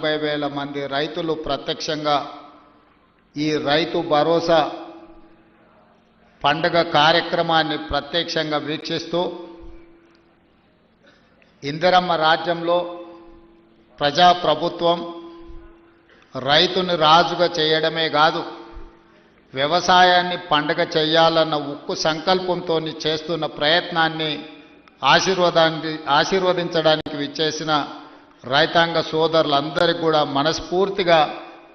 40,000 మంది రైతులు ప్రత్యక్షంగా ఈ రైతు భరోసా పండుగ కార్యక్రమాన్ని ప్రత్యక్షంగా వీక్షిస్తూ ఇందిరమ్మ రాజ్యంలో ప్రజాప్రభుత్వం రైతుని రాజుగా చేయడమే కాదు, వ్యవసాయాన్ని పండుగ చేయాలన్న ఉక్కు సంకల్పంతో చేస్తున్న ప్రయత్నాన్ని ఆశీర్వదించడానికి విచ్చేసిన రైతాంగ సోదరులందరికీ కూడా మనస్ఫూర్తిగా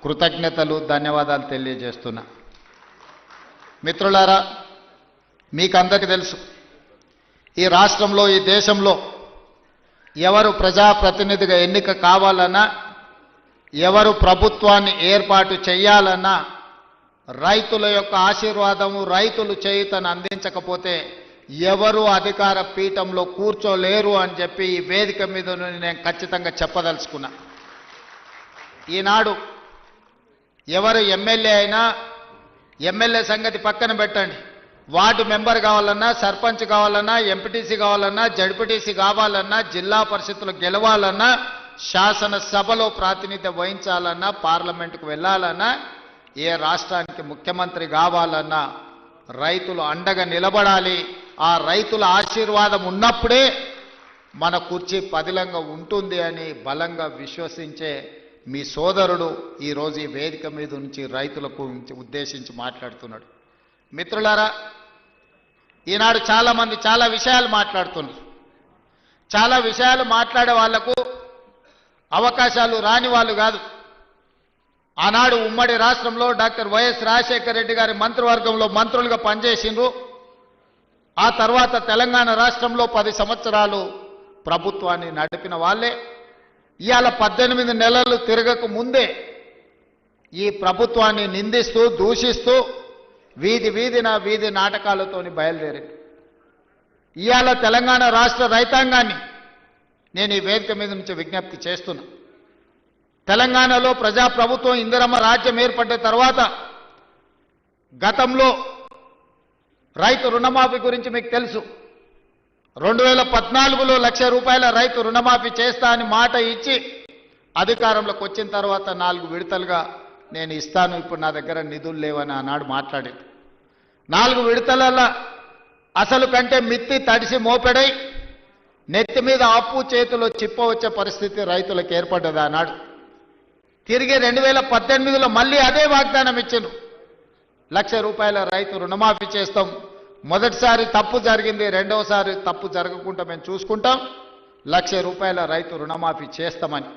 కృతజ్ఞతలు, ధన్యవాదాలు తెలియజేస్తున్నా. మిత్రులారా, మీకందరికీ తెలుసు, ఈ రాష్ట్రంలో, ఈ దేశంలో ఎవరు ప్రజాప్రతినిధిగా ఎన్నిక కావాలన్నా, ఎవరు ప్రభుత్వాన్ని ఏర్పాటు చేయాలన్నా రైతుల యొక్క ఆశీర్వాదము, రైతులు చేయుతను అందించకపోతే ఎవరు అధికార పీఠంలో కూర్చోలేరు అని చెప్పి ఈ వేదిక మీద నేను ఖచ్చితంగా చెప్పదలుచుకున్నా. ఈనాడు ఎవరు ఎమ్మెల్యే అయినా, ఎమ్మెల్యే సంగతి పక్కన పెట్టండి, వార్డు మెంబర్ కావాలన్నా, సర్పంచ్ కావాలన్నా, ఎంపీటీసీ కావాలన్నా, జడ్పీటీసీ కావాలన్నా, జిల్లా పరిషత్తులు గెలవాలన్నా, శాసనసభలో ప్రాతినిధ్యం వహించాలన్నా, పార్లమెంటుకు వెళ్ళాలన్నా, ఏ రాష్ట్రానికి ముఖ్యమంత్రి కావాలన్నా రైతులు అండగా నిలబడాలి. ఆ రైతుల ఆశీర్వాదం ఉన్నప్పుడే మన కుర్చీ పదిలంగా ఉంటుంది అని బలంగా విశ్వసించే మీ సోదరుడు ఈరోజు ఈ వేదిక మీద నుంచి రైతులకు ఉద్దేశించి మాట్లాడుతున్నాడు. మిత్రులారా, ఈనాడు చాలామంది చాలా విషయాలు మాట్లాడుతున్నారు. చాలా విషయాలు మాట్లాడే వాళ్లకు అవకాశాలు రాని వాళ్ళు కాదు. ఆనాడు ఉమ్మడి రాష్ట్రంలో డాక్టర్ వైఎస్ రాజశేఖర రెడ్డి గారి మంత్రివర్గంలో మంత్రులుగా పనిచేసిండ్రు. ఆ తర్వాత తెలంగాణ రాష్ట్రంలో 10 సంవత్సరాలు ప్రభుత్వాన్ని నడిపిన వాళ్ళే ఇవాళ 18 నెలలు తిరగక ముందే ఈ ప్రభుత్వాన్ని నిందిస్తూ, దూషిస్తూ వీధి నాటకాలతోని బయలుదేరి ఇవాళ తెలంగాణ రాష్ట్ర రైతాంగాన్ని నేను ఈ వేదిక మీద నుంచి విజ్ఞప్తి చేస్తున్నా. తెలంగాణలో ప్రజాప్రభుత్వం, ఇందిరమ్మ రాజ్యం ఏర్పడ్డ తర్వాత గతంలో రైతు రుణమాఫీ గురించి మీకు తెలుసు. 2014లో ₹1,00,000 రైతు రుణమాఫీ చేస్తా అని మాట ఇచ్చి అధికారంలోకి వచ్చిన తర్వాత 4 విడతలుగా నేను ఇస్తాను, ఇప్పుడు నా దగ్గర నిధులు లేవని ఆనాడు మాట్లాడేది. 4 విడతలలో అసలు కంటే మిత్తి తడిసి మోపెడై నెత్తి మీద అప్పు, చేతిలో చిప్ప వచ్చే పరిస్థితి రైతులకు ఏర్పడ్డది ఆనాడు. తిరిగి 2018లో మళ్ళీ అదే వాగ్దానం ఇచ్చిండ్రు, ₹1,00,000 రైతు రుణమాఫీ చేస్తాం. మొదటిసారి తప్పు జరిగింది, రెండవసారి తప్పు జరగకుండా మేము చూసుకుంటాం, ₹1,00,000 రైతు రుణమాఫీ చేస్తామని.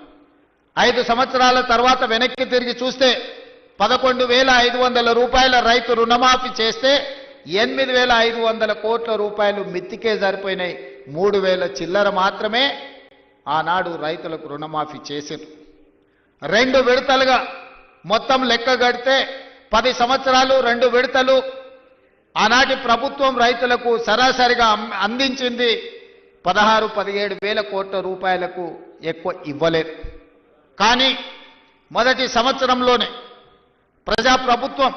5 సంవత్సరాల తర్వాత వెనక్కి తిరిగి చూస్తే ₹11,500 రైతు రుణమాఫీ చేస్తే 8,500 కోట్ల రూపాయలు మిత్తికే సరిపోయినాయి. 3,000 చిల్లర మాత్రమే ఆనాడు రైతులకు రుణమాఫీ చేసిండ్రు. 2 విడతలుగా మొత్తం లెక్క కడితే 10 సంవత్సరాలు 2 విడతలు ఆనాటి ప్రభుత్వం రైతులకు సరాసరిగా అందించింది 16-17 వేల కోట్ల రూపాయలకు ఎక్కువ ఇవ్వలేదు. కానీ మొదటి సంవత్సరంలోనే ప్రజాప్రభుత్వం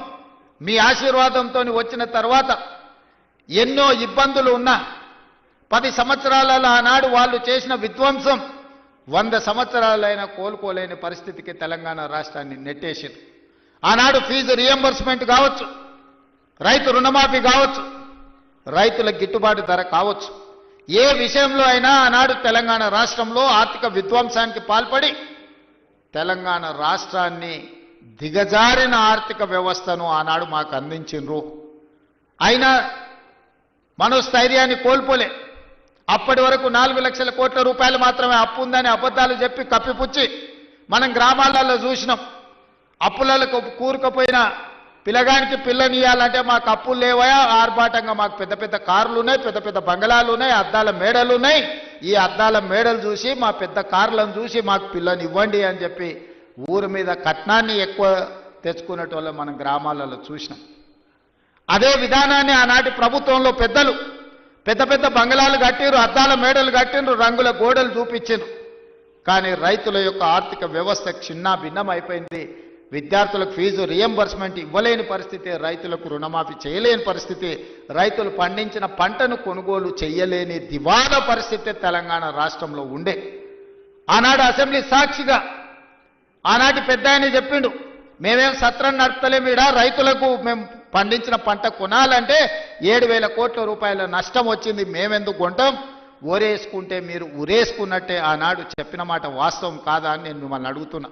మీ ఆశీర్వాదంతో వచ్చిన తర్వాత ఎన్నో ఇబ్బందులు ఉన్నా 10 సంవత్సరాలలో ఆనాడు వాళ్ళు చేసిన విధ్వంసం 100 సంవత్సరాలైనా కోలుకోలేని పరిస్థితికి తెలంగాణ రాష్ట్రాన్ని నెట్టేసింది. ఆనాడు ఫీజు రియంబర్స్మెంట్ కావచ్చు, రైతు రుణమాఫీ కావచ్చు, రైతుల గిట్టుబాటు ధర కావచ్చు, ఏ విషయంలో అయినా ఆనాడు తెలంగాణ రాష్ట్రంలో ఆర్థిక విధ్వంసానికి పాల్పడి తెలంగాణ రాష్ట్రాన్ని దిగజారిన ఆర్థిక వ్యవస్థను ఆనాడు మాకు అందించిండ్రు. అయినా మనోస్థైర్యాన్ని కోల్పోలే. అప్పటి వరకు 4 లక్షల కోట్ల రూపాయలు మాత్రమే అప్పు ఉందని అబద్ధాలు చెప్పి కప్పిపుచ్చి మనం గ్రామాలలో చూసినాం. అప్పులకు కూరుకుపోయిన పిల్లగానికి పిల్లనియాలంటే మాకు అప్పులు లేవయా, ఆర్భాటంగా మాకు పెద్ద పెద్ద కార్లు ఉన్నాయి, పెద్ద పెద్ద బంగళాలు ఉన్నాయి, అద్దాల మేడలు ఉన్నాయి. ఈ అద్దాల మేడలు చూసి, మా పెద్ద కార్లను చూసి మాకు పిల్లని ఇవ్వండి అని చెప్పి ఊరి మీద కట్నాన్ని ఎక్కువ తెచ్చుకునేటోళ్ళ మనం గ్రామాలలో చూసినాం. అదే విధానాన్ని ఆనాటి ప్రభుత్వంలో పెద్దలు పెద్ద పెద్ద బంగళాలు కట్టిరు, అద్దాల మేడలు కట్టిండ్రు, రంగుల గోడలు చూపించిండ్రు. కానీ రైతుల యొక్క ఆర్థిక వ్యవస్థ చిన్న భిన్నం అయిపోయింది. విద్యార్థులకు ఫీజు రియంబర్స్మెంట్ ఇవ్వలేని పరిస్థితి, రైతులకు రుణమాఫీ చేయలేని పరిస్థితి, రైతులు పండించిన పంటను కొనుగోలు చేయలేని దివాలా పరిస్థితి తెలంగాణ రాష్ట్రంలో ఉండే. ఆనాడు అసెంబ్లీ సాక్షిగా ఆనాటి పెద్ద ఆయన చెప్పిండు, మేమేం సత్రం నడుపుతలేము, ఈడ రైతులకు మేము పండించిన పంట కొనాలంటే 7,000 కోట్ల రూపాయల నష్టం వచ్చింది, మేమెందుకు కొంటాం, ఓరేసుకుంటే మీరు ఉరేసుకున్నట్టే ఆనాడు చెప్పిన మాట వాస్తవం కాదా అని నేను మిమ్మల్ని అడుగుతున్నా.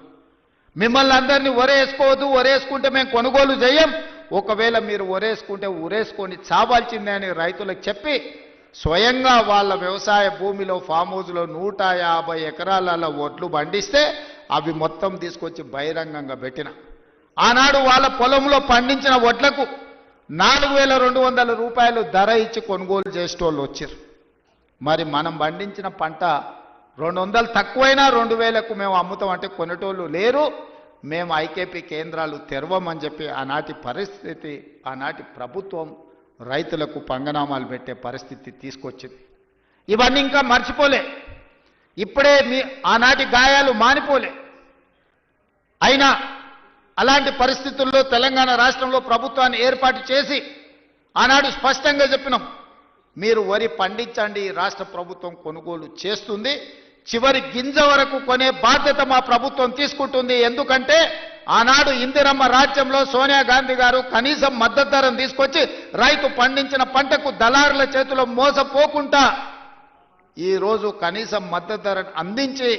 మిమ్మల్ని అందరినీ ఒరేసుకోవద్దు, ఒరేసుకుంటే మేము కొనుగోలు చేయం, ఒకవేళ మీరు ఒరేసుకుంటే ఉరేసుకొని చావాల్సిందే అని రైతులకు చెప్పి స్వయంగా వాళ్ళ వ్యవసాయ భూమిలో ఫామ్ హౌస్లో 150 ఎకరాల ఒడ్లు పండిస్తే అవి మొత్తం తీసుకొచ్చి బహిరంగంగా పెట్టిన. ఆనాడు వాళ్ళ పొలంలో పండించిన వడ్లకు 4,200 రూపాయలు ధర ఇచ్చి కొనుగోలు చేసేటోళ్ళు వచ్చారు. మరి మనం పండించిన పంట 200 తక్కువైనా 2,000కు మేము అమ్ముతాం అంటే కొనేటోళ్ళు లేరు. మేము ఐకేపీ కేంద్రాలు తెరవమని చెప్పి ఆనాటి పరిస్థితి, ఆనాటి ప్రభుత్వం రైతులకు పంగనామాలు పెట్టే పరిస్థితి తీసుకొచ్చింది. ఇవన్నీ ఇంకా మర్చిపోలే, ఇప్పుడే ఆనాటి గాయాలు మానిపోలే. అయినా అలాంటి పరిస్థితుల్లో తెలంగాణ రాష్ట్రంలో ప్రభుత్వాన్ని ఏర్పాటు చేసి ఆనాడు స్పష్టంగా చెప్పినాం, మీరు వరి పండించండి, రాష్ట్ర ప్రభుత్వం కొనుగోలు చేస్తుంది, చివరి గింజ వరకు కొనే బాధ్యత మా ప్రభుత్వం తీసుకుంటుంది. ఎందుకంటే ఆనాడు ఇందిరమ్మ రాజ్యంలో సోనియా గాంధీ గారు కనీసం మద్దతు ధరను తీసుకొచ్చి రైతు పండించిన పంటకు దళారుల చేతిలో మోసపోకుండా ఈరోజు కనీసం మద్దతు ధరను అందించి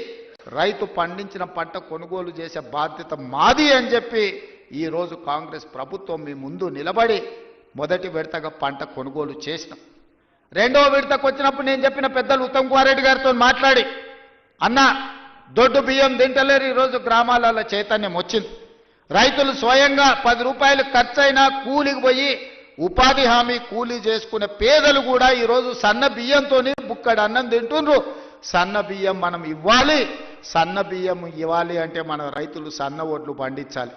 రైతు పండించిన పంట కొనుగోలు చేసే బాధ్యత మాది అని చెప్పి ఈరోజు కాంగ్రెస్ ప్రభుత్వం మీ ముందు నిలబడి మొదటి విడతగా పంట కొనుగోలు చేసినాం. రెండవ విడతకు వచ్చినప్పుడు నేను చెప్పిన పెద్దలు ఉత్తమ్ కుమార్ రెడ్డి గారితో మాట్లాడి, అన్న దొడ్డు బియ్యం తింటలేరు, ఈరోజు గ్రామాలలో చైతన్యం వచ్చింది, రైతులు స్వయంగా 10 రూపాయలు ఖర్చైనా కూలికి పోయి ఉపాధి హామీ కూలీ చేసుకునే పేదలు కూడా ఈరోజు సన్న బియ్యంతో బుక్కడు అన్నం తింటుండ్రు. సన్న బియ్యం మనం ఇవ్వాలి, సన్న బియ్యం ఇవ్వాలి అంటే మన రైతులు సన్న వడ్లు పండించాలి.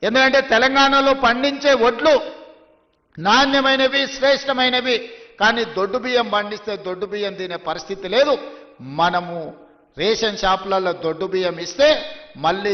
ఎందుకంటే తెలంగాణలో పండించే వడ్లు నాణ్యమైనవి, శ్రేష్టమైనవి, కానీ దొడ్డు బియ్యం పండిస్తే దొడ్డు బియ్యం తినే పరిస్థితి లేదు. మనము రేషన్ షాపులలో దొడ్డు బియ్యం ఇస్తే మళ్ళీ